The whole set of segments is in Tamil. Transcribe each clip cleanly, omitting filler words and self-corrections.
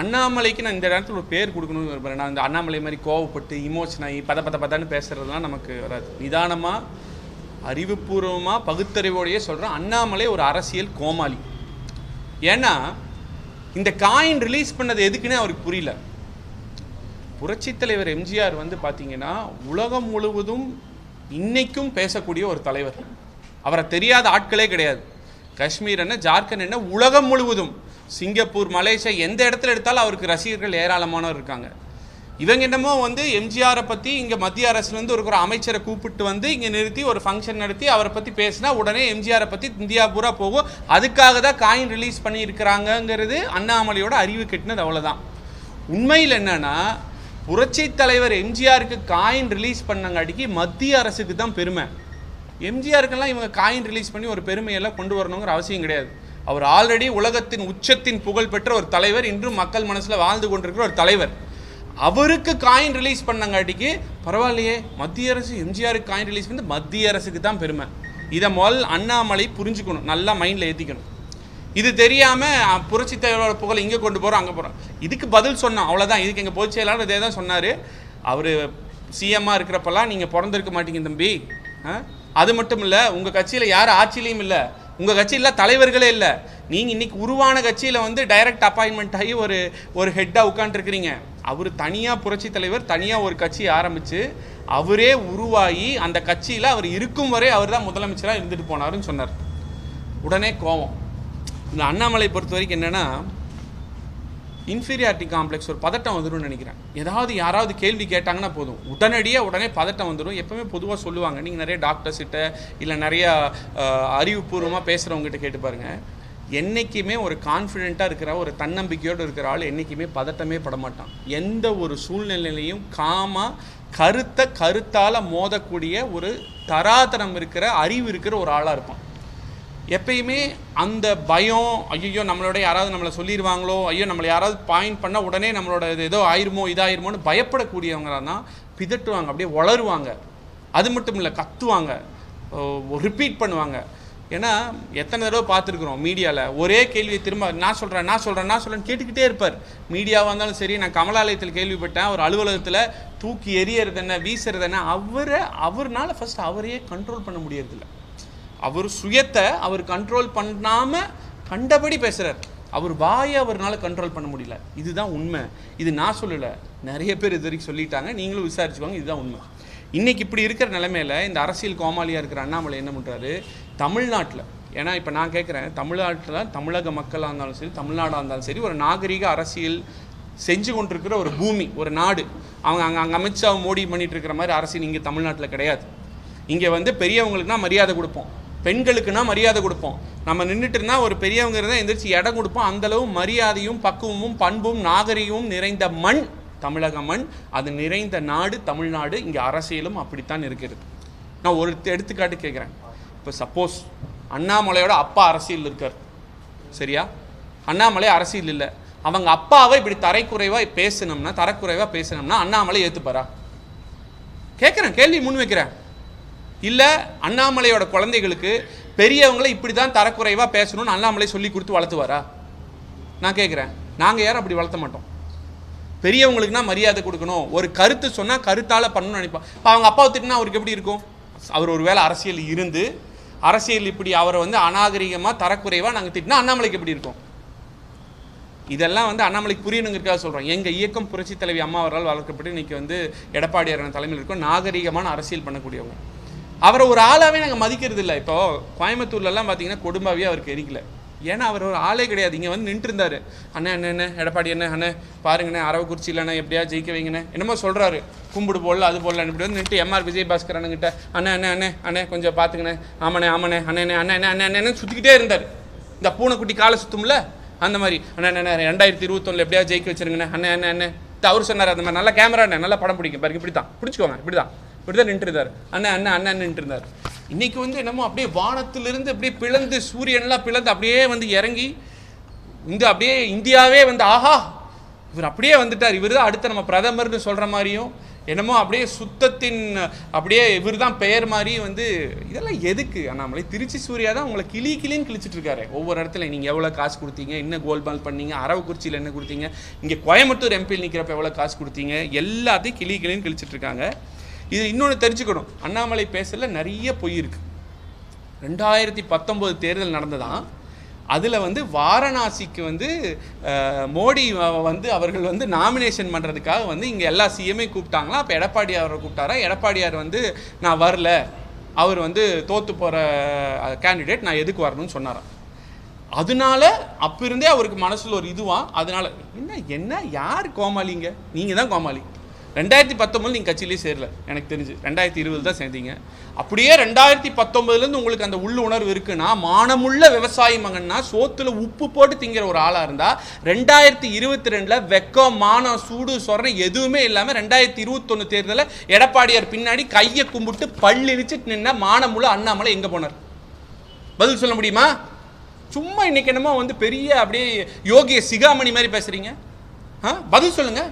அண்ணாமலைக்கு நான் இந்த நேரத்தில் ஒரு பேர் கொடுக்கணும்னு விரும்புகிறேன். நான் இந்த அண்ணாமலை மாதிரி கோவப்பட்டு இமோஷன் ஆகி பதன்னு பேசுகிறதுலாம் நமக்கு வராது. நிதானமாக அறிவுபூர்வமாக பகுத்தறிவோடையே சொல்கிறேன், அண்ணாமலை ஒரு அரசியல் கோமாளி. ஏன்னா இந்த காயின் ரிலீஸ் பண்ணது எதுக்குன்னு அவருக்கு புரியல. புரட்சித் தலைவர் எம்ஜிஆர் வந்து பார்த்தீங்கன்னா உலகம் முழுவதும் இன்னைக்கும் பேசக்கூடிய ஒரு தலைவர். அவரை தெரியாத ஆட்களே கிடையாது. காஷ்மீர் என்ன, ஜார்க்கண்ட் என்ன, உலகம் முழுவதும் சிங்கப்பூர், மலேசியா எந்த இடத்துல எடுத்தாலும் அவருக்கு ரசிகர்கள் ஏராளமானவர் இருக்காங்க. இவங்க என்னமோ வந்து எம்ஜிஆரை பற்றி இங்கே மத்திய அரசுலேருந்து ஒரு அமைச்சரை கூப்பிட்டு வந்து இங்கே நிறுத்தி ஒரு ஃபங்க்ஷன் நடத்தி அவரை பற்றி பேசினா உடனே எம்ஜிஆரை பற்றி இந்தியா பூரா போகும். அதுக்காக தான் காயின் ரிலீஸ் பண்ணியிருக்கிறாங்கங்கிறது அண்ணாமலையோட அறிவு கெட்டினது. அவ்வளோதான். உண்மையில் என்னன்னா புரட்சி தலைவர் எம்ஜிஆருக்கு காயின் ரிலீஸ் பண்ணங்காட்டிக்கு மத்திய அரசுக்கு தான் பெருமை. எம்ஜிஆருக்கெல்லாம் இவங்க காயின் ரிலீஸ் பண்ணி ஒரு பெருமையெல்லாம் கொண்டு வரணுங்கிற அவசியம் கிடையாது. அவர் ஆல்ரெடி உலகத்தின் உச்சத்தின் புகழ் பெற்ற ஒரு தலைவர், இன்றும் மக்கள் மனசில் வாழ்ந்து கொண்டிருக்கிற ஒரு தலைவர். அவருக்கு காயின் ரிலீஸ் பண்ணங்காட்டிக்கு பரவாயில்லையே, மத்திய அரசு எம்ஜிஆருக்கு காயின் ரிலீஸ் பண்ணி மத்திய அரசுக்கு தான் பெருமை. இதை முதல் அண்ணாமலை புரிஞ்சுக்கணும், நல்லா மைண்டில் ஏற்றிக்கணும். இது தெரியாமல் புரட்சி தலைவரோட புகழ் இங்கே கொண்டு போகிறோம் அங்கே போகிறோம். இதுக்கு பதில் சொன்னோம், அவ்வளோதான். இதுக்கு எங்கள் பொதுச் செயலாளர் இதே தான் சொன்னார். அவர் சிஎம்மாக இருக்கிறப்பெல்லாம் நீங்கள் பிறந்திருக்க மாட்டீங்க தம்பி. அது மட்டும் இல்லை, உங்கள் கட்சியில் யார் ஆட்சியிலையும் இல்லை, உங்கள் கட்சியில் தலைவர்களே இல்லை. நீங்கள் இன்றைக்கி உருவான கட்சியில் வந்து டைரக்ட் அப்பாயின்மெண்ட் ஆகி ஒரு ஹெட்டாக உட்காந்துருக்கிறீங்க. அவர் தனியாக புரட்சி தலைவர் தனியாக ஒரு கட்சியை ஆரம்பித்து அவரே உருவாகி அந்த கட்சியில் அவர் இருக்கும் வரை அவர் தான் முதலமைச்சராக இருந்துட்டு போனாருன்னு சொன்னார். உடனே கோவம். இந்த அண்ணாமலை பொறுத்த வரைக்கும் என்னென்னா இன்ஃபீரியாரிட்டி காம்ப்ளெக்ஸ், ஒரு பதட்டம் வந்துடும் நினைக்கிறேன். யாராவது கேள்வி கேட்டாங்கன்னா போதும் உடனே பதட்டம் வந்துடும். எப்பவுமே பொதுவாக சொல்லுவாங்க, நீங்கள் நிறைய டாக்டர்ஸ்கிட்ட இல்லை நிறையா அறிவுபூர்வமாக பேசுகிறவங்ககிட்ட கேட்டு பாருங்கள், என்றைக்குமே ஒரு கான்ஃபிடென்ட்டாக இருக்கிற ஒரு தன்னம்பிக்கையோடு இருக்கிற ஆள் என்றைக்குமே பதட்டமே படமாட்டான். எந்த ஒரு சூழ்நிலையிலையும் கருத்தால் மோதக்கூடிய ஒரு தராதரம் இருக்கிற அறிவு இருக்கிற ஒரு ஆளாக இருப்பான். எப்பயுமே அந்த பயம், ஐயோ நம்மளோட யாராவது நம்மளை சொல்லிடுவாங்களோ, ஐயோ நம்மளை யாராவது பாயிண்ட் பண்ணால் உடனே நம்மளோட ஏதோ ஆயிருமோ இதாயிருமோன்னு பயப்படக்கூடியவங்க தான் பிதட்டுவாங்க, அப்படியே வளருவாங்க. அது மட்டும் இல்லை, கத்துவாங்க, ரிப்பீட் பண்ணுவாங்க. ஏன்னா எத்தனை தடவை பார்த்துருக்குறோம் மீடியாவில் ஒரே கேள்வியை திரும்ப நான் சொல்கிறேன் கேட்டுக்கிட்டே இருப்பார். மீடியாவாக இருந்தாலும் சரி, நான் கமலாலயத்தில் கேள்விப்பட்டேன், ஒரு அலுவலகத்தில் தூக்கி எறியறது என்ன வீசுறது என்ன, அவர்னால ஃபஸ்ட் அவரையே கண்ட்ரோல் பண்ண முடியறதில்ல. அவர் சுயத்தை அவர் கண்ட்ரோல் பண்ணாமல் கண்டபடி பேசுகிறார். அவர் வாயை அவர்னால கண்ட்ரோல் பண்ண முடியல. இதுதான் உண்மை. இது நான் சொல்லலை, நிறைய பேர் இது வரைக்கும் சொல்லிட்டாங்க, நீங்களும் விசாரிச்சுக்கோங்க. இதுதான் உண்மை. இன்றைக்கி இப்படி இருக்கிற நிலைமையில் இந்த அரசியல் கோமாளியாக இருக்கிற அண்ணாமலை என்ன பண்ணுறாரு தமிழ்நாட்டில். ஏன்னா இப்போ நான் கேட்குறேன், தமிழ்நாட்டில் தமிழக மக்களாக இருந்தாலும் சரி, தமிழ்நாடாக இருந்தாலும் சரி, ஒரு நாகரிக அரசியல் செஞ்சு கொண்டிருக்கிற ஒரு பூமி, ஒரு நாடு. அங்கே அமித்ஷா மோடி பண்ணிகிட்டு இருக்கிற மாதிரி அரசியல் இங்கே தமிழ்நாட்டில் கிடையாது. இங்கே வந்து பெரியவங்களுக்குனா மரியாதை கொடுப்போம், பெண்களுக்குனா மரியாதை கொடுப்போம். நம்ம நின்றுட்டு இருந்தால் ஒரு பெரியவங்க இருந்தால் எந்திரிச்சு இடம் கொடுப்போம். அந்தளவு மரியாதையும் பக்குவமும் பண்பும் நாகரிகமும் நிறைந்த மண் தமிழக மண். அது நிறைந்த நாடு தமிழ்நாடு. இங்கே அரசியலும் அப்படித்தான் இருக்கிறது. நான் ஒரு எடுத்துக்காட்டு கேட்குறேன். இப்போ சப்போஸ் அண்ணாமலையோட அப்பா அரசியல் இருக்கார், சரியா? அண்ணாமலை அரசியல் இல்லை, அவங்க அப்பாவை இப்படி தரக்குறைவாக பேசினோம்னா அண்ணாமலை ஏற்றுப்பாரா? கேட்குறேன், கேள்வி முன் வைக்கிறேன். இல்லை அண்ணாமலையோட குழந்தைகளுக்கு பெரியவங்களை இப்படி தான் தரக்குறைவாக பேசணும்னு அண்ணாமலை சொல்லி கொடுத்து வளர்த்துவாரா? நான் கேட்குறேன். நாங்கள் யாரும் அப்படி வளர்த்த மாட்டோம். பெரியவங்களுக்குனா மரியாதை கொடுக்கணும், ஒரு கருத்து சொன்னால் கருத்தால் பண்ணணும்னு நினைப்பான். இப்போ அவங்க அப்பாவை திட்டினா அவருக்கு எப்படி இருக்கும்? அவர் ஒரு வேளை அரசியல் இருந்து அரசியல் இப்படி அவரை வந்து அநாகரிகமாக தரக்குறைவாக நாங்கள் திட்டினா அண்ணாமலைக்கு எப்படி இருக்கும்? இதெல்லாம் வந்து அண்ணாமலைக்கு புரியணுங்கிறதுக்காக சொல்கிறோம். எங்கள் இயக்கம் புரட்சி தலைவி அம்மா அவரால் வளர்க்கப்பட்டு இன்றைக்கி வந்து எடப்பாடியார் தலைமையில் இருக்கும் நாகரிகமான அரசியல் பண்ணக்கூடியவங்க. அவரை ஒரு ஆளாகவே நாங்கள் மதிக்கிறது இல்லை. இப்போது கோயம்புத்தூர்லலாம் பார்த்தீங்கன்னா கொடும்பாவே அவருக்கு எரிக்கல. ஏன்னா அவர் ஒரு ஆளே கிடையாது. இங்கே வந்து நின்றுருந்தார். அண்ணே எடப்பாடி அண்ணே பாருங்கண்ணே, அரவக்குறிச்சி இல்லைண்ணே, எப்படியா ஜெயிக்க வைங்கண்ணே, என்னமோ சொல்கிறாரு. கும்பிடு போடல அது போடல இப்படி வந்து நின்று எம்ஆர் விஜயபாஸ்கர் அண்ணங்கிட்ட அண்ணே கொஞ்சம் பார்த்துங்கண்ணே, ஆமாண்ணே அண்ணே சுற்றிக்கிட்டே இருந்தார். இந்த பூனைக்குட்டி காலை சுற்றும்ல அந்த மாதிரி அண்ணே 2021 எப்படியா ஜெயிக்க வச்சுருங்கண்ணே அண்ணே அவர் சொன்னார். அந்த மாதிரி நல்லா கேமரா நல்லா படம் பிடிக்கும் பாருங்க, இப்படி தான் பிடிச்சிக்கோங்க, இப்படி தான் நின்றுருந்தார். அண்ணன் நின்றுருந்தார். இன்றைக்கி வந்து என்னமோ அப்படியே வானத்திலிருந்து அப்படியே பிளந்து சூரியன்லாம் பிளந்து அப்படியே வந்து இறங்கி அப்படியே இந்தியாவே வந்து ஆஹா இவர் அப்படியே வந்துட்டார், இவர் தான் அடுத்த நம்ம பிரதமர்னு சொல்கிற மாதிரியும் என்னமோ அப்படியே சுத்தத்தின் அப்படியே இவர் தான் பெயர் மாதிரி வந்து இதெல்லாம் எதுக்கு அண்ணாமலை? திருச்சி சூர்யா தான் உங்களை கிளின்னு கிழிச்சிட்டு இருக்காரு ஒவ்வொரு இடத்துல. நீங்கள் எவ்வளோ காசு கொடுத்தீங்க, என்ன கோல்மால் பண்ணீங்க, அரவக்குறிச்சியில் என்ன கொடுத்தீங்க, இங்கே கோயம்புத்தூர் எம்பியில் நிற்கிறப்ப எவ்வளோ காசு கொடுத்தீங்க, எல்லாத்தையும் கிளின்னு கிழிச்சிட்டு இருக்காங்க. இது இன்னொன்று தெரிஞ்சுக்கணும், அண்ணாமலை பேசல நிறைய பொய் இருக்கு. 2019 தேர்தல் நடந்ததான், அதில் வந்து வாரணாசிக்கு வந்து மோடி வந்து அவர்கள் வந்து நாமினேஷன் பண்ணுறதுக்காக வந்து இங்கே எல்லா சிஎம்ஐ கூப்பிட்டாங்களா. அப்போ எடப்பாடியார் அவரை கூப்பிட்டாரா. எடப்பாடியார் வந்து நான் வரல, அவர் வந்து தோற்று போகிற கேண்டிடேட், நான் எதுக்கு வரணும்னு சொன்னாராம். அதனால அப்போ இருந்தே அவருக்கு மனசில் ஒரு இதுவான். அதனால என்ன யார் கோமாளிங்க? நீங்கள் தான் கோமாளி. 2019 நீங்கள் கட்சியிலே சேரல, எனக்கு தெரிஞ்சு 2020 தான் சேர்ந்தீங்க. அப்படியே 2019 உங்களுக்கு அந்த உள்ள உணர்வு இருக்குன்னா, மானமுள்ள விவசாயி மகன்னா சோத்துல உப்பு போட்டு திங்கிற ஒரு ஆளாக இருந்தால் 2022 வெக்கம் மானம் சூடு சொரணை எதுவுமே இல்லாமல் 2021 தேர்தலில் எடப்பாடியார் பின்னாடி கையை கும்பிட்டு பல்லிழிச்சிட்டு நின்ன மானமுள்ள அண்ணாமலை எங்கே போனார்? பதில் சொல்ல முடியுமா? சும்மா இன்னைக்கு என்னமோ வந்து பெரிய அப்படியே யோகிய சிகாமணி மாதிரி பேசுறீங்க. பதில் சொல்லுங்க.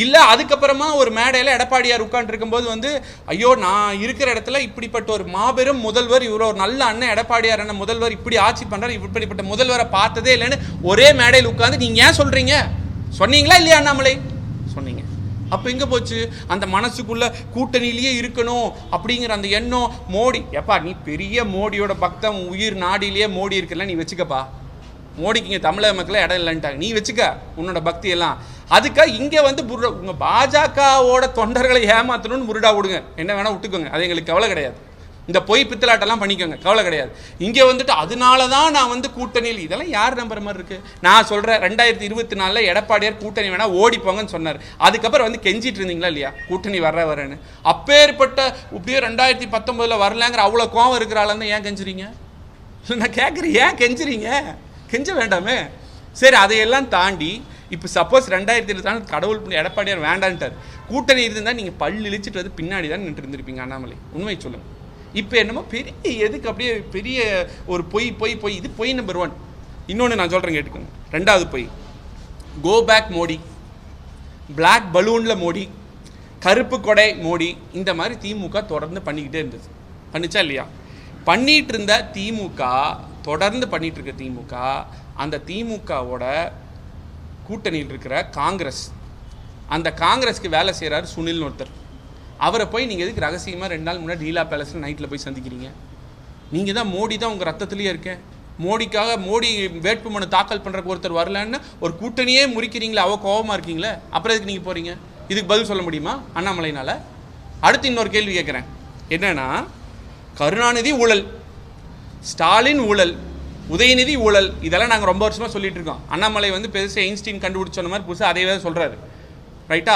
இல்லை அதுக்கப்புறமா ஒரு மேடையில் எடப்பாடியார் உட்காந்துருக்கும்போது வந்து ஐயோ நான் இருக்கிற இடத்துல இப்படிப்பட்ட ஒரு மாபெரும் முதல்வர், இவர் ஒரு நல்ல அண்ணன் எடப்பாடியார் அண்ணன் முதல்வர் இப்படி ஆட்சி பண்ணுறாரு, இப்படிப்பட்ட முதல்வரை பார்த்ததே இல்லைன்னு ஒரே மேடையில் உட்காந்து நீங்கள் ஏன் சொல்கிறீங்க? சொன்னீங்களா இல்லையா அண்ணாமலை? சொன்னீங்க. அப்போ எங்கே போச்சு அந்த மனசுக்குள்ள கூட்டணியிலேயே இருக்கணும் அப்படிங்கிற அந்த எண்ணம்? மோடி எப்பா நீ பெரிய மோடியோட பக்தம், உயிர் நாடிலேயே மோடி இருக்குல்ல, நீ வச்சுக்கப்பா. மோடிக்கு இங்கே தமிழக மக்களை இடம் இல்லைன்ட்டாங்க, நீ வச்சுக்க உன்னோட பக்தி எல்லாம். அதுக்காக இங்கே வந்து உங்கள் பாஜகவோட தொண்டர்களை ஏமாற்றணும்னு முருடா விடுங்க, என்ன வேணால் விட்டுக்கோங்க, அது எங்களுக்கு கவலை கிடையாது. இந்த பொய் பித்தலாட்டெல்லாம் பண்ணிக்கோங்க, கவலை கிடையாது. இங்கே வந்துட்டு அதனால தான் நான் வந்து கூட்டணியில், இதெல்லாம் யார் நம்புற மாதிரி இருக்குது? நான் சொல்கிறேன் 2024 எடப்பாடியார் கூட்டணி வேணால் ஓடிப்போங்கன்னு சொன்னார். அதுக்கப்புறம் வந்து கெஞ்சிட்டு இருந்தீங்களா இல்லையா கூட்டணி வரேன்னு? அப்பேற்பட்ட இப்படியே 2019 வரலங்கிற அவ்வளோ கோவம் இருக்கிறாள் ஏன் கெஞ்சுறீங்க? நான் கேட்குறேன், ஏன் கெஞ்சுறீங்க? கெஞ்ச வேண்டாமே. சரி, அதையெல்லாம் தாண்டி இப்போ சப்போஸ் 2024 கடவுள் எடப்பாடியார் வேண்டான்ட்டார், கூட்டணி இருந்தால் நீங்கள் பல்லு இழிச்சிட்டு வந்து பின்னாடி தான் நின்று இருந்திருப்பீங்க அண்ணாமலை. உண்மை சொல்லுங்கள். இப்போ என்னமோ பெரிய எதுக்கு அப்படியே பெரிய ஒரு பொய் இது பொய் நம்பர் 1. இன்னொன்று நான் சொல்கிறேன் கேட்டுக்கோங்க. 2வது பொய், கோ பேக் மோடி, பிளாக் பலூனில் மோடி, கருப்பு கொடை மோடி, இந்த மாதிரி திமுக தொடர்ந்து பண்ணிக்கிட்டே இருந்தது. பண்ணிச்சா இல்லையா? பண்ணிகிட்டு இருந்த திமுக, தொடர்ந்து பண்ணிகிட்டு இருக்க திமுக, அந்த திமுகவோட கூட்டணியில் இருக்கிற காங்கிரஸ், அந்த காங்கிரஸ்க்கு வேலை செய்கிறார் சுனில்னு ஒருத்தர். அவரை போய் நீங்கள் எதுக்கு ரகசியமாக 2 நாள் முன்னாடி லீலா பேலஸில் நைட்டில் போய் சந்திக்கிறீங்க? நீங்கள் தான் மோடி தான் உங்கள் ரத்தத்துலேயே இருக்கேன், மோடிக்காக மோடி வேட்புமனு தாக்கல் பண்ணுறக்கு ஒருத்தர் வரலன்னு ஒரு கூட்டணியே முறிக்கிறீங்களே, கோபமாக இருக்கீங்களே, அப்புறம் எதுக்கு நீங்கள் போகிறீங்க? இதுக்கு பதில் சொல்ல முடியுமா அண்ணாமலைனால்? அடுத்து இன்னொரு கேள்வி கேட்குறேன். என்னென்னா, கருணாநிதி ஊழல், ஸ்டாலின் ஊழல், உதயநிதி ஊழல், இதெல்லாம் நாங்கள் ரொம்ப வருஷமாக சொல்லிட்டு இருக்கோம். அண்ணாமலை வந்து பெருசாக ஐன்ஸ்டீன் கண்டுபிடிச்ச மாதிரி புதுசாக அதையே சொல்கிறாரு, ரைட்டா?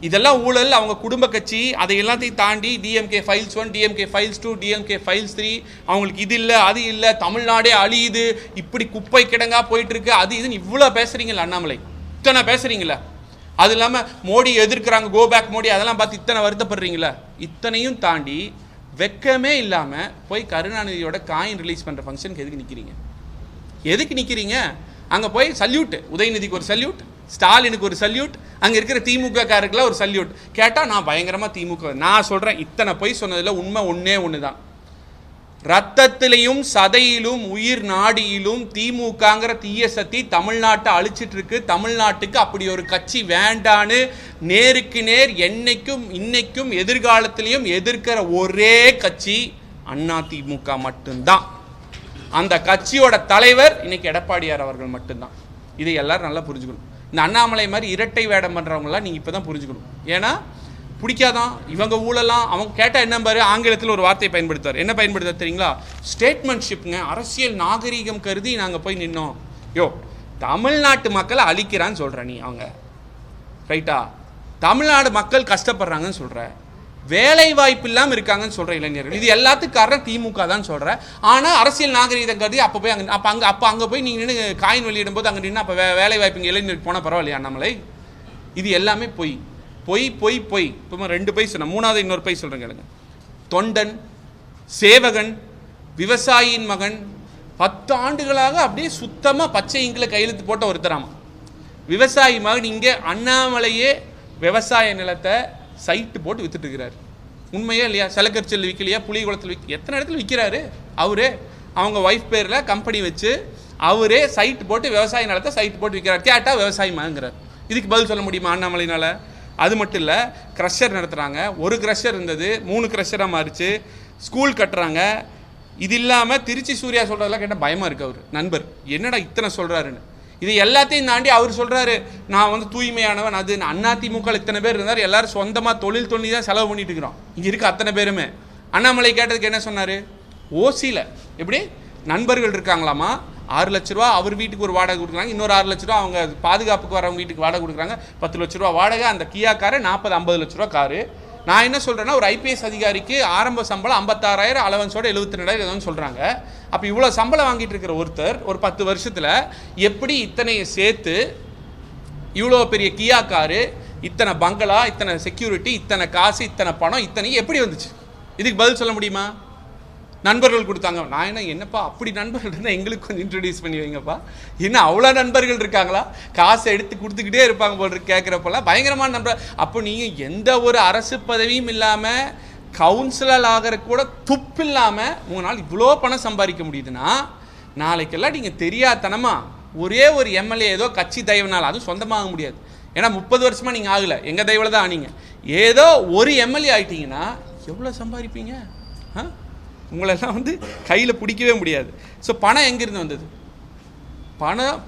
இதெல்லாம் ஊழல், அவங்க குடும்ப கட்சி, அதை எல்லாத்தையும் தாண்டி DMK files 1, DMK files 2, DMK files 3, அவங்களுக்கு இது இல்லை அது இல்லை, தமிழ்நாடே அழியுது, இப்படி குப்பை கிடங்கா போயிட்டு இருக்கு, அது இதுன்னு இவ்வளோ பேசுறீங்களா அண்ணாமலை? இத்தனை பேசுறீங்களா? அது இல்லாமல் மோடி எதிர்க்கிறாங்க, கோ பேக் மோடி, அதெல்லாம் பார்த்து இத்தனை வருத்தப்படுறீங்களா? இத்தனையும் தாண்டி வெக்கமே இல்லாமல் போய் கருணாநிதியோட காயின் ரிலீஸ் பண்ணுற ஃபங்க்ஷனுக்கு எதுக்கு நிற்கிறீங்க? எதுக்கு நிற்கிறீங்க? அங்கே போய் சல்யூட், உதயநிதிக்கு ஒரு சல்யூட், ஸ்டாலினுக்கு ஒரு சல்யூட், அங்கே இருக்கிற திமுக காரருக்குலாம் ஒரு சல்யூட். கேட்டால் நான் பயங்கரமாக திமுக. நான் சொல்கிறேன், இத்தனை போய் சொன்னதில் உண்மை ஒன்று தான். ரத்தத்திலையும் சதையிலும் உயிர் நாடியிலும் திமுகங்கிற தீய சக்தி தமிழ்நாட்டை அழிச்சிட்டு இருக்கு. தமிழ்நாட்டுக்கு அப்படி ஒரு கட்சி வேண்டான்னு நேருக்கு நேர் என்னைக்கும் இன்னைக்கும் எதிர்காலத்திலையும் எதிர்க்கிற ஒரே கட்சி அதிமுக மட்டும்தான். அந்த கட்சியோட தலைவர் இன்னைக்கு எடப்பாடியார் அவர்கள் மட்டும்தான். இதை எல்லாரும் நல்லா புரிஞ்சுக்கணும். இந்த அண்ணாமலை மாதிரி இரட்டை வேடம் பண்ணுறவங்களாம் நீங்கள் இப்போ தான் புரிஞ்சுக்கணும். ஏன்னா பிடிக்காதான் இவங்க ஊழலாம். அவங்க கேட்டால் என்ன பாரு, ஆங்கிலத்தில் ஒரு வார்த்தையை பயன்படுத்துவார். என்ன பயன்படுத்த தெரியுங்களா? ஸ்டேட்மெண்ட்ஷிப்ங்க. அரசியல் நாகரீகம் கருதி நாங்கள் போய் நின்னோம். யோ, தமிழ்நாட்டு மக்களை அழிக்கிறான்னு சொல்கிற நீ, அவங்க ரைட்டா? தமிழ்நாடு மக்கள் கஷ்டப்படுறாங்கன்னு சொல்கிற, வேலை வாய்ப்பு இல்லாமல் இருக்காங்கன்னு சொல்கிற இளைஞர்கள், இது எல்லாத்துக்கும் காரணம் திமுக தான் சொல்கிற. ஆனால் அரசியல் நாகரீகம் கருதி அப்போ போய் அங்கே போய் நீங்கள் நின்று காயின் வெளியிடும் போது அங்கே நின்று அப்போ வேலை வாய்ப்பு இளைஞருக்கு போனால் பரவாயில்லையா அண்ணாமலை? இது எல்லாமே பொய் பொய் பொய் பொய். இப்போ 2 பொய் சொன்னேன், 3வது இன்னொரு பொய் சொல்கிறேன் கேளுங்க. தொண்டன், சேவகன், விவசாயியின் மகன், 10 ஆண்டுகளாக அப்படியே சுத்தமாக பச்சை இங்கில் கையெழுத்து போட்ட ஒருத்தராமா. விவசாயி மகன் இங்கே அண்ணாமலையே விவசாய நிலத்தை சைட்டு போட்டு வித்துட்டு இருக்கிறாரு. உண்மையே இல்லையா? செலக்கரிச்சல் விற்கலையா? புலிகுளத்தில் எத்தனை இடத்துல விற்கிறாரு அவரே. அவங்க ஒய்ஃப் பேரில் கம்பெனி வச்சு அவரே சைட்டு போட்டு விவசாய நிலத்தை சைட்டு போட்டு விற்கிறார். கேட்டால் விவசாயமாங்கிறார். இதுக்கு பதில் சொல்ல முடியுமா அண்ணாமலையினால்? அது மட்டும் இல்லை, க்ரஷர் நடத்துகிறாங்க. ஒரு க்ரஷர் இருந்தது 3 க்ரஷராக மாறிச்சு. ஸ்கூல் கட்டுறாங்க. இது இல்லாமல் திருச்சி சூர்யா சொல்கிறதெல்லாம் கேட்டால் பயமாக இருக்குது. அவர் நண்பர் என்னடா இத்தனை சொல்கிறாருன்னு. இது எல்லாத்தையும் தாண்டி அவர் சொல்கிறாரு, நான் வந்து தூய்மையானவன். அது அதிமுக இத்தனை பேர் இருந்தார், எல்லோரும் சொந்தமாக தொழில் தான் செலவு பண்ணிட்டு இருக்கிறோம். இங்கே இருக்க அத்தனை பேருமே. அண்ணாமலை கேட்டதுக்கு என்ன சொன்னார்? ஓசியில் எப்படி நண்பர்கள் இருக்காங்களாமா, 6 லட்ச ரூபா அவர் வீட்டுக்கு ஒரு வாடகை கொடுக்குறாங்க, இன்னொரு 6 லட்ச ரூபா அவங்க பாதுகாப்புக்கு வரவங்க வீட்டுக்கு வாடகை கொடுக்குறாங்க, 10 லட்ச ரூபா வாடகை. அந்த கியா காரு 40-50 லட்ச ரூபா காரு. நான் என்ன சொல்கிறேன்னா, ஒரு ஐபிஎஸ் அதிகாரிக்கு ஆரம்ப சம்பளம் 56,000, அலவன்ஸோட 72,000 ஏதோன்னு சொல்கிறாங்க. அப்போ இவ்வளோ சம்பளம் வாங்கிட்டு இருக்கிற ஒருத்தர் ஒரு 10 வருஷத்தில் எப்படி இத்தனையை சேர்த்து இவ்வளோ பெரிய கியா காரு, இத்தனை பங்களா, இத்தனை செக்யூரிட்டி, இத்தனை காசு, இத்தனை பணம், இத்தனை எப்படி வந்துச்சு? இதுக்கு பதில் சொல்ல முடியுமா? நண்பர்கள் கொடுத்தாங்க. நான் என்னப்பா அப்படி நண்பர்கள் இருந்தால் எங்களுக்கு கொஞ்சம் இன்ட்ரடியூஸ் பண்ணி வைங்கப்பா. என்ன அவ்வளோ நண்பர்கள் இருக்காங்களா? காசை எடுத்து கொடுத்துக்கிட்டே இருப்பாங்க போல் கேட்குறப்பெல்லாம் பயங்கரமான நண்பர். அப்போ நீங்கள் எந்த ஒரு அரசு பதவியும் இல்லாமல் கவுன்சிலர் ஆகிற கூட துப்பு இல்லாமல் 3 நாள் இவ்வளோ பணம் சம்பாதிக்க முடியுதுன்னா, நாளைக்கெல்லாம் நீங்கள் தெரியாதனமா ஒரே ஒரு எம்எல்ஏ ஏதோ கட்சி தயவுனால், அதுவும் சொந்தமாக முடியாது. ஏன்னா 30 வருஷமாக நீங்கள் ஆகலை, எங்கள் தயவில் தான் ஆனீங்க. ஏதோ ஒரு எம்எல்ஏ ஆகிட்டீங்கன்னா எவ்வளோ சம்பாதிப்பீங்க? உங்களெல்லாம் வந்து கையில் பிடிக்கவே முடியாது. ஸோ பணம் எங்கேருந்து வந்தது? பணம்.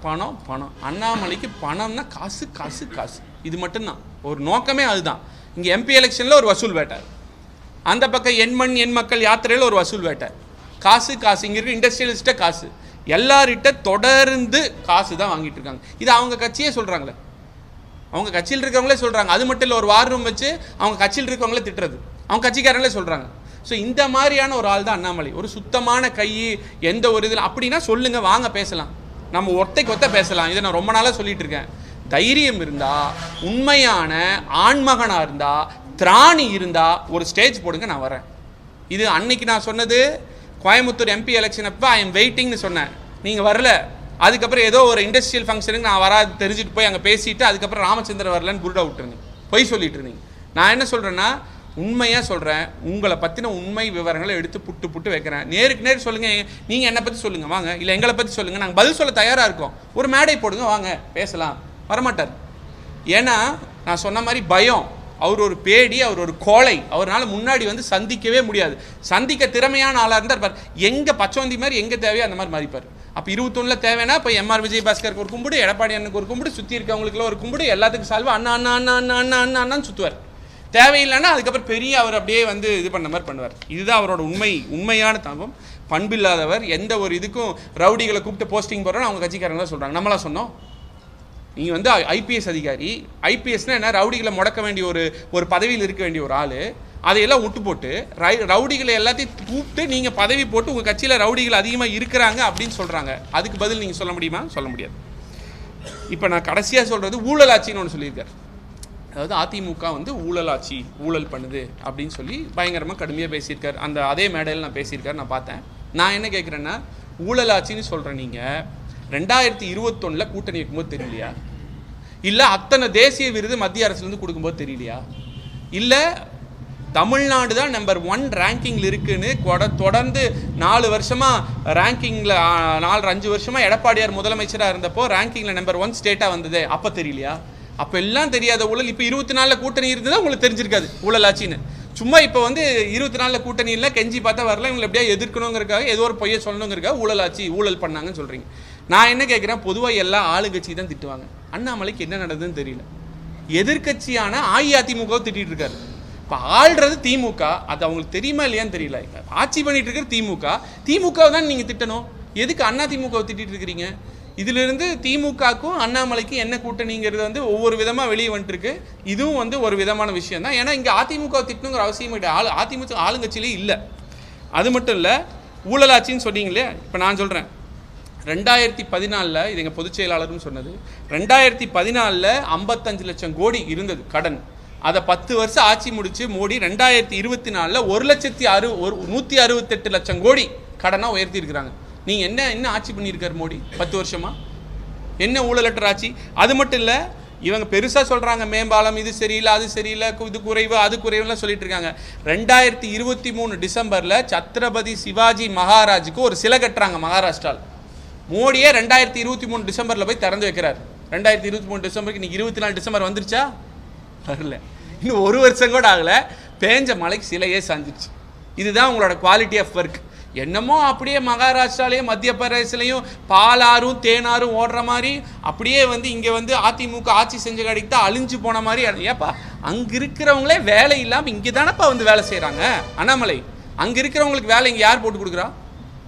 அண்ணாமலைக்கு பணம்னா காசு காசு காசு. இது மட்டும்தான் ஒரு நோக்கமே. அதுதான். இங்கே எம்பி எலெக்ஷனில் ஒரு வசூல் வேட்டார், அந்த பக்கம் எண் மக்கள் யாத்திரையில் ஒரு வசூல் வேட்டார். காசு காசு. இங்கே இருக்க இண்டஸ்ட்ரியலிஸ்ட்டை காசு, எல்லார்கிட்ட தொடர்ந்து காசு தான் வாங்கிட்டு இருக்காங்க. இது அவங்க கட்சியே சொல்கிறாங்களே, அவங்க கட்சியில் இருக்கிறவங்களே சொல்கிறாங்க. அது மட்டும் இல்லை, ஒரு வார் ரூம் வச்சு அவங்க கட்சியில் இருக்கவங்களே திட்டுறது அவங்க கட்சிக்காரங்களே சொல்கிறாங்க. ஸோ இந்த மாதிரியான ஒரு ஆள் தான் அண்ணாமலை. ஒரு சுத்தமான கை, எந்த ஒரு இதில் அப்படின்னா சொல்லுங்கள், வாங்க பேசலாம், நம்ம ஒத்தைக்கு பேசலாம். இதை நான் ரொம்ப நாளாக சொல்லிட்டு இருக்கேன். தைரியம் இருந்தால், உண்மையான ஆண்மகனாக இருந்தால், திராணி இருந்தால் ஒரு ஸ்டேஜ் போடுங்க, நான் வரேன். இது அன்னைக்கு நான் சொன்னது கோயம்புத்தூர் எம்பி எலெக்ஷன் அப்போ ஐ எம் வெயிட்டிங்னு சொன்னேன். நீங்கள் வரல. அதுக்கப்புறம் ஏதோ ஒரு இண்டஸ்ட்ரியல் ஃபங்க்ஷனுக்கு நான் வராது தெரிஞ்சுட்டு போய் அங்கே பேசிட்டு அதுக்கப்புறம் ராமச்சந்திரன் வரலன்னு புருடா விட்டுருந்தீங்க, பொய் சொல்லிட்டு இருந்தீங்க. நான் என்ன சொல்கிறேன்னா, உண்மையாக சொல்கிறேன். உங்களை பற்றின உண்மை விவரங்களை எடுத்து புட்டு வைக்கிறேன். நேருக்கு நேர் சொல்லுங்கள். நீங்கள் என்னை பற்றி சொல்லுங்கள் வாங்க, இல்லை எங்களை பற்றி சொல்லுங்கள், நாங்கள் பதில் சொல்ல தயாராக இருக்கோம். ஒரு மேடை போடுங்க, வாங்க பேசலாம். வரமாட்டார். ஏன்னா நான் சொன்ன மாதிரி பயம். அவர் ஒரு பேடி, அவர் ஒரு கோழை. அவரால் முன்னாடி வந்து சந்திக்கவே முடியாது. சந்திக்க திறமையான ஆளாக இருந்தால் இருப்பார். எங்கே பச்சோந்தி மாதிரி எங்கே தேவையோ அந்த மாதிரி மாறிப்பார். அப்போ 21 தேவைன்னா இப்போ எம்ஆர் விஜயபாஸ்கருக்கு ஒரு கும்பிடு, எடப்பாடி அண்ணனுக்கு ஒரு கும்பிடு, சுற்றி இருக்கவங்களுக்குலாம் ஒரு கும்பிடு, எல்லாத்துக்கும் சால்வா அண்ணா அண்ணா அண்ணா அண்ணா அண்ணா அண்ணா அண்ணான்னு சுற்றுவார். தேவையில்லைன்னா அதுக்கப்புறம் பெரிய அவர் அப்படியே வந்து இது பண்ண மாதிரி பண்ணுவார். இதுதான் அவரோட உண்மையான தாபம். பண்பில்லாதவர். எந்த ஒரு இதுக்கும் ரவுடிகளை கூப்பிட்டு போஸ்டிங் போடுறோன்னு அவங்க கட்சிக்காரங்க தான் சொல்கிறாங்க. நம்மளாம் சொன்னோம். நீங்கள் வந்து ஐபிஎஸ் அதிகாரி, ஐபிஎஸ்னால் என்ன, ரவுடிகளை முடக்க வேண்டிய ஒரு பதவியில் இருக்க வேண்டிய ஒரு ஆள், அதையெல்லாம் விட்டு போட்டு ரவுடிகளை எல்லாத்தையும் கூப்பிட்டு நீங்கள் பதவி போட்டு உங்கள் கட்சியில் ரவுடிகள் அதிகமாக இருக்கிறாங்க அப்படின்னு சொல்கிறாங்க. அதுக்கு பதில் நீங்கள் சொல்ல முடியுமா? சொல்ல முடியாது. இப்போ நான் கடைசியாக சொல்கிறது ஊழல் ஆட்சின்னு ஒன்று சொல்லியிருக்கார். அதாவது அதிமுக வந்து ஊழலாட்சி, ஊழல் பண்ணுது அப்படின்னு சொல்லி பயங்கரமாக கடுமையாக பேசியிருக்கார். அதே மேடையில் நான் பேசியிருக்காரு, நான் பார்த்தேன். நான் என்ன கேட்குறேன்னா, ஊழலாட்சின்னு சொல்கிறேன். நீங்கள் 2021 கூட்டணி வைக்கும்போது தெரியலையா? இல்லை அத்தனை தேசிய விருது மத்திய அரசுலேருந்து கொடுக்கும்போது தெரியலையா? இல்லை தமிழ்நாடு தான் நம்பர் 1 ரேங்கிங்கில் இருக்குன்னு தொடர்ந்து 4 வருஷமாக ரேங்கிங்கில் 4-5 வருஷமாக எடப்பாடியார் முதலமைச்சராக இருந்தப்போ ரேங்கிங்கில் நம்பர் 1 ஸ்டேட்டாக வந்தது. அப்போ தெரியலையா? அப்போ எல்லாம் தெரியாத ஊழல் இப்போ 24 கூட்டணி இருந்ததா உங்களுக்கு தெரிஞ்சிருக்காது ஊழல் ஆட்சின்னு. சும்மா இப்போ வந்து 24 கூட்டணி இல்லை, கெஞ்சி பார்த்தா வரல, இவங்களை எப்படியா எதிர்க்கணுங்கிறக்காக ஏதோ ஒரு பொய்யை சொல்லணுங்கிறக்காக ஊழல் ஆட்சி, ஊழல் பண்ணாங்கன்னு சொல்கிறீங்க. நான் என்ன கேட்குறேன், பொதுவாக எல்லா ஆளுங்கட்சி தான் திட்டுவாங்க. அண்ணாமலைக்கு என்ன நடந்ததுன்னு தெரியல. எதிர்கட்சியான அஇஅதிமுகவை திட்டிகிட்டு இருக்காரு. இப்போ ஆள்றது திமுக, அது அவங்களுக்கு தெரியுமா இல்லையான்னு தெரியல. ஆட்சி பண்ணிட்டு இருக்கிற திமுகவை தான் நீங்கள் திட்டணும். எதுக்கு அதிமுகவை திட்டிகிட்டு இருக்கிறீங்க? இதிலிருந்து திமுகவுக்கும் அண்ணாமலைக்கும் என்ன கூட்டணிங்கிறது வந்து ஒவ்வொரு விதமாக வெளியே வந்துட்டுருக்கு. இதுவும் வந்து ஒரு விதமான விஷயம் தான். ஏன்னா இங்கே அதிமுக திட்டணுங்கிற அவசியம் கிடையாது. அதிமுக ஆளுங்கட்சியிலே இல்லை. அது மட்டும் இல்லை, ஊழலாட்சின்னு சொன்னீங்களே. இப்போ நான் சொல்கிறேன், 2014 இது எங்கள் பொதுச் செயலாளர்னு சொன்னது, 2014 55 லட்சம் கோடி இருந்தது கடன். அதை 10 வருஷம் ஆட்சி முடித்து மோடி 2024 168 லட்சம் கோடி கடனாக உயர்த்தி இருக்கிறாங்க. நீங்கள் என்ன ஆட்சி பண்ணியிருக்காரு மோடி 10 வருஷமா? என்ன ஊழலற்ற ஆட்சி? அது மட்டும் இல்லை, இவங்க பெருசாக சொல்கிறாங்க மேம்பாலம் இது சரியில்லை அது சரியில்லை இது குறைவு அது குறைவுலாம் சொல்லிட்டு இருக்காங்க. 2023 டிசம்பரில் சத்ரபதி சிவாஜி மகாராஜுக்கு ஒரு சிலை கட்டுறாங்க மகாராஷ்டிராவில். மோடியே 2023 டிசம்பரில் போய் திறந்து வைக்கிறார். 2023 டிசம்பருக்கு இன்னைக்கு 24 டிசம்பர் வந்துருச்சா? வரல. இன்னும் ஒரு வருஷம் கூட ஆகலை, பேஞ்ச மலைக்கு சிலையே சாஞ்சிருச்சு. இதுதான் உங்களோட குவாலிட்டி ஆஃப் ஒர்க். என்னமோ அப்படியே மகாராஷ்டிராலையும் மத்திய பிரதேசலையும் பாலாறும் தேனாரும் ஓடுற மாதிரி அப்படியே இங்கே அதிமுக ஆட்சி செஞ்ச கடைக்கு தான் அழிஞ்சு போன மாதிரி. ஏப்பா அங்கே இருக்கிறவங்களே வேலை இல்லாமல் இங்கே தானப்பா வேலை செய்கிறாங்க. அண்ணாமலை, அங்கே இருக்கிறவங்களுக்கு வேலை இங்கே யார் போட்டு கொடுக்குறா?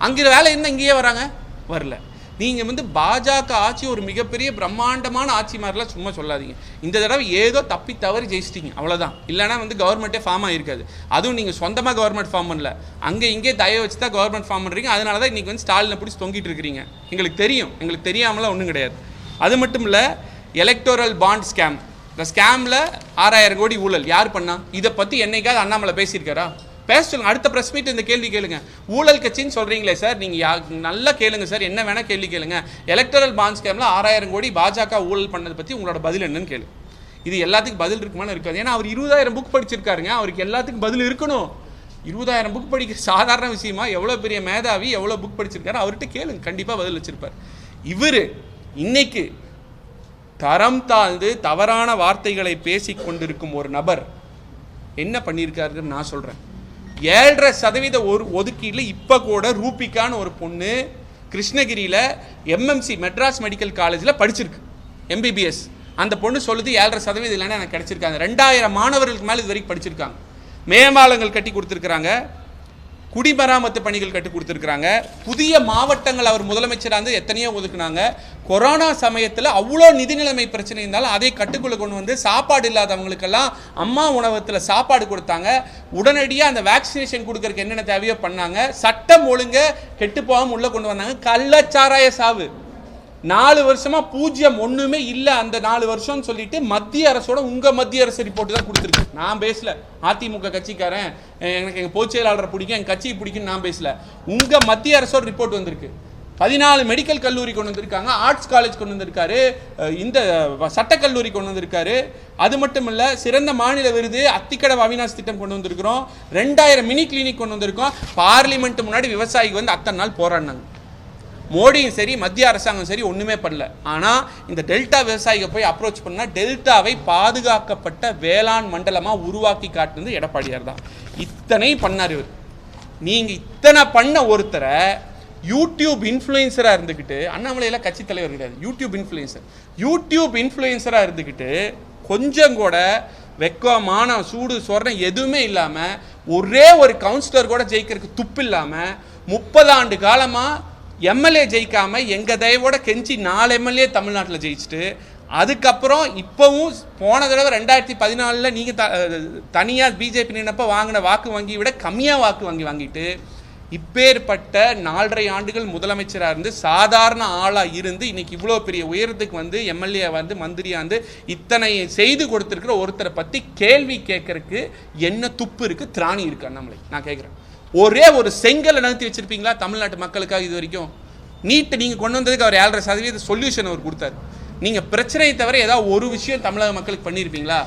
அங்கே வேலை இருந்தால் இங்கேயே வராங்க, வரல. நீங்கள் பாஜக ஆட்சி ஒரு மிகப்பெரிய பிரம்மாண்டமான ஆட்சி மாதிரிலாம் சும்மா சொல்லாதீங்க. இந்த தடவை ஏதோ தப்பி தவறி ஜெயிச்சிட்டிங்க, அவ்வளோதான். இல்லைனா கவர்மெண்ட்டே ஃபார்ம் ஆகிருக்காது. அதுவும் நீங்கள் சொந்தமாக கவர்மெண்ட் ஃபார்ம் பண்ணல, அங்கே இங்கே தயவு வச்சு தான் கவர்மெண்ட் ஃபார்ம் பண்ணுறீங்க. அதனால தான் இன்றைக்கி ஸ்டாலினை பிடிச்சி தொங்கிட்டு இருக்கிறீங்க. எங்களுக்கு தெரியும், எங்களுக்கு தெரியாமலாம் ஒன்றும் கிடையாது. அது மட்டும் இல்லை, எலக்டோரல் பாண்ட் ஸ்கேம், இந்த ஸ்கேமில் 6000 கோடி ஊழல் யார் பண்ணா? இதை பற்றி என்னைக்காவது அண்ணாமலை பேசியிருக்காரா? பேச சொல்லுங்க. அடுத்த ப்ரெஸ் மீட் இந்த கேள்வி கேளுங்க. ஊழல் கட்சின்னு சொல்கிறீங்களே சார், நீங்கள் நல்லா கேளுங்க சார், என்ன வேணால் கேள்வி கேளுங்க. எலக்டரல் பாண்ட் ஸ்கேமில் 6000 கோடி பாஜக ஊழல் பண்ணதை பற்றி உங்களோட பதில் என்னன்னு கேளு. இது எல்லாத்துக்கும் பதில் இருக்குமான்னு இருக்காது. ஏன்னா அவர் 20000 புக் படிச்சிருக்காருங்க, அவருக்கு எல்லாத்துக்கும் பதில் இருக்கணும். 20000 புக் படிக்கிற சாதாரண விஷயமா? எவ்வளோ பெரிய மேதாவி, எவ்வளோ புக் படிச்சிருக்காரு, அவர்கிட்ட கேளுங்க, கண்டிப்பாக பதில் வச்சிருப்பார். இவர் இன்னைக்கு தரம் தாழ்ந்து தவறான வார்த்தைகளை பேசி கொண்டிருக்கும் ஒரு நபர் என்ன பண்ணியிருக்காருன்னு நான் சொல்கிறேன். 7.5% ஒரு ஒதுக்கீட்டில் இப்போ கூட ரூபிகான்னு ஒரு பொண்ணு கிருஷ்ணகிரியில் MMC மெட்ராஸ் மெடிக்கல் காலேஜில் படிச்சிருக்கு, MBBS. அந்த பொண்ணு சொல்லுது 7.5% இல்லைன்னா எனக்கு கிடச்சிருக்காங்க. 2000 மாணவர்களுக்கு மேலே இது வரைக்கும் படிச்சிருக்காங்க. மேம்பாலங்கள் கட்டி கொடுத்துருக்குறாங்க, குடிமராமத்து பணிகள் கட்டி கொடுத்துருக்குறாங்க. புதிய மாவட்டங்கள் அவர் முதலமைச்சராக இருந்து எத்தனையோ ஒதுக்குனாங்க. கொரோனா சமயத்தில் அவ்வளோ நிதி நிலைமை பிரச்சனை இருந்தாலும் அதை கட்டுக்குள்ளே கொண்டு சாப்பாடு இல்லாதவங்களுக்கெல்லாம் அம்மா உணவகத்தில் சாப்பாடு கொடுத்தாங்க. உடனடியாக அந்த வேக்சினேஷன் கொடுக்கறதுக்கு என்னென்ன தேவையோ பண்ணாங்க. சட்டம் ஒழுங்க கெட்டு போகாமல் உள்ளே கொண்டு வந்தாங்க. கள்ளச்சாராய சாவு 4 வருஷமாக 0 ஒன்றுமே இல்லை. அந்த 4 வருஷம்னு சொல்லிட்டு மத்திய அரசோட உங்கள் மத்திய அரசு ரிப்போர்ட் தான் கொடுத்துருக்கு. நான் பேசல, அதிமுக கட்சிக்காரன் எனக்கு எங்கள் பொதுச் செயலாளரை பிடிக்கும், எங்கள் கட்சியை பிடிக்குன்னு நான் பேசல. உங்கள் மத்திய அரசோட ரிப்போர்ட் வந்திருக்கு. 14 மெடிக்கல் கல்லூரி கொண்டு வந்திருக்காங்க, ஆர்ட்ஸ் காலேஜ் கொண்டு வந்திருக்காரு, இந்த சட்டக்கல்லூரி கொண்டு வந்திருக்காரு. அது மட்டும் இல்லை, சிறந்த மாநில விருது அத்திக்கடவு அவினாஷ் திட்டம் கொண்டு வந்திருக்கிறோம். 2000 மினி கிளினிக் கொண்டு வந்திருக்கோம். பார்லிமெண்ட் முன்னாடி விவசாயிக்கு அத்தனை நாள் போராடினாங்க. மோடியும் சரி மத்திய அரசாங்கம் சரி ஒன்றுமே பண்ணல. ஆனால் இந்த டெல்டா விவசாயிகள் போய் அப்ரோச் பண்ணால் டெல்டாவை பாதுகாக்கப்பட்ட வேளாண் மண்டலமாக உருவாக்கி காட்டுனது எடப்பாடியார் தான். இத்தனை பண்ணார் இவர். நீங்கள் இத்தனை பண்ண ஒருத்தரை யூடியூப் இன்ஃப்ளூயன்சராக இருந்துக்கிட்டு, அண்ணாமலையில் கட்சி தலைவர் கிடையாது, யூடியூப் இன்ஃப்ளூயன்சராக இருந்துக்கிட்டு கொஞ்சம் கூட வெக்கமான சூடு சொரணம் எதுவுமே இல்லாமல், ஒரே ஒரு கவுன்சிலர் கூட ஜெயிக்கிறதுக்கு துப்பு இல்லாமல் 30 ஆண்டு காலமாக எம்எல்ஏ ஜெயிக்காமல் எங்கள் தயவோட கெஞ்சி 4 எம்எல்ஏ தமிழ்நாட்டில் ஜெயிச்சுட்டு, அதுக்கப்புறம் இப்போவும் போன தடவை 2014 நீங்கள் தனியாக பிஜேபி நின்னப்போ வாங்கின வாக்கு வங்கி விட கம்மியாக வாக்கு வாங்கிட்டு இப்பேற்பட்ட 4.5 ஆண்டுகள் முதலமைச்சராக இருந்து சாதாரண ஆளாக இருந்து இன்னைக்கு இவ்வளோ பெரிய உயரத்துக்கு எம்எல்ஏ மந்திரியாக இத்தனை செய்து கொடுத்துருக்கிற ஒருத்தரை பற்றி கேள்வி கேட்கறதுக்கு என்ன துப்பு இருக்குது, திராணி இருக்குது அண்ணாமலை? நான் கேட்குறேன். ஒரே ஒரு செங்கலை நகர்த்தி வச்சிருப்பீங்களா தமிழ்நாட்டு மக்களுக்காக? இது வரைக்கும் நீட்டை நீங்கள் கொண்டு வந்ததுக்கு அவர் 7.5% சொல்யூஷன் அவர் கொடுத்தாரு. நீங்கள் பிரச்சனையை தவிர ஏதாவது ஒரு விஷயம் தமிழக மக்களுக்கு பண்ணியிருப்பீங்களா?